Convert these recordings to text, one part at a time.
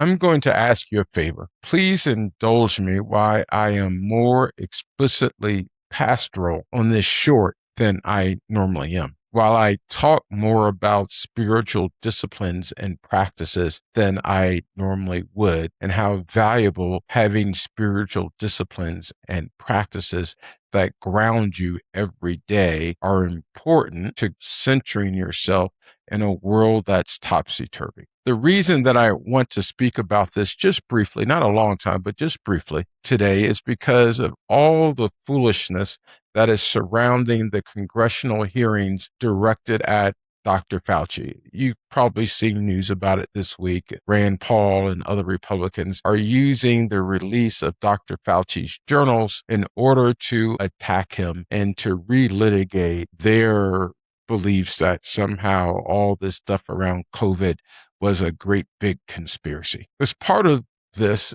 I'm going to ask you a favor. Please indulge me while I am more explicitly pastoral on this short than I normally am. While I talk more about spiritual disciplines and practices than I normally would, and how valuable having spiritual disciplines and practices that ground you every day are important to centering yourself in a world that's topsy-turvy. The reason that I want to speak about this just briefly, not a long time, but just briefly today, is because of all the foolishness that is surrounding the congressional hearings directed at Dr. Fauci. You've probably seen news about it this week. Rand Paul and other Republicans are using the release of Dr. Fauci's journals in order to attack him and to relitigate their beliefs that somehow all this stuff around COVID was a great big conspiracy. As part of this,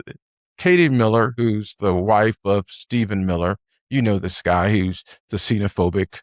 Katie Miller, who's the wife of Stephen Miller, you know this guy who's the xenophobic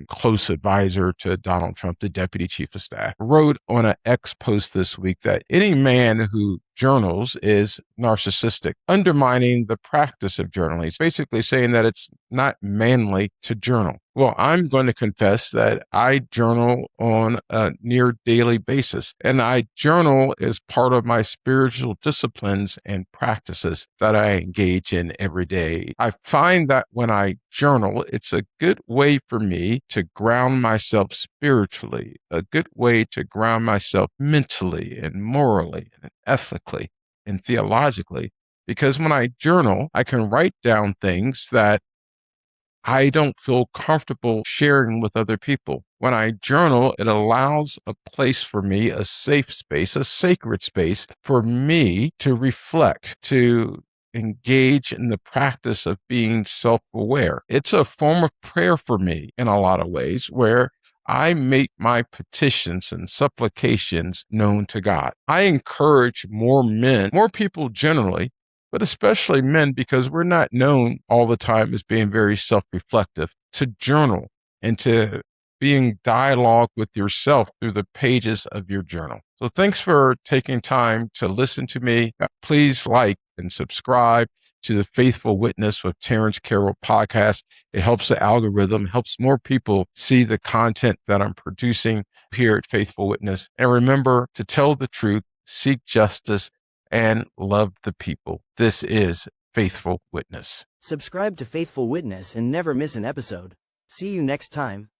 close advisor to Donald Trump, the deputy chief of staff, wrote on an X post this week that any man who journals is narcissistic, undermining the practice of journaling. It's basically saying that it's not manly to journal. Well, I'm going to confess that I journal on a near daily basis, and I journal as part of my spiritual disciplines and practices that I engage in every day. I find that when I journal, it's a good way for me to ground myself spiritually, a good way to ground myself mentally and morally and ethically and theologically, because when I journal, I can write down things that I don't feel comfortable sharing with other people. When I journal, it allows a place for me, a safe space, a sacred space for me to reflect, to engage in the practice of being self-aware. It's a form of prayer for me in a lot of ways, where I make my petitions and supplications known to God. I encourage more men, more people generally, but especially men, because we're not known all the time as being very self-reflective, to journal and to be in dialogue with yourself through the pages of your journal. So thanks for taking time to listen to me. Please like and subscribe to the Faithful Witness with Terrance Carroll podcast. It helps the algorithm, helps more people see the content that I'm producing here at Faithful Witness. And remember to tell the truth, seek justice, and love the people. This is Faithful Witness. Subscribe to Faithful Witness and never miss an episode. See you next time.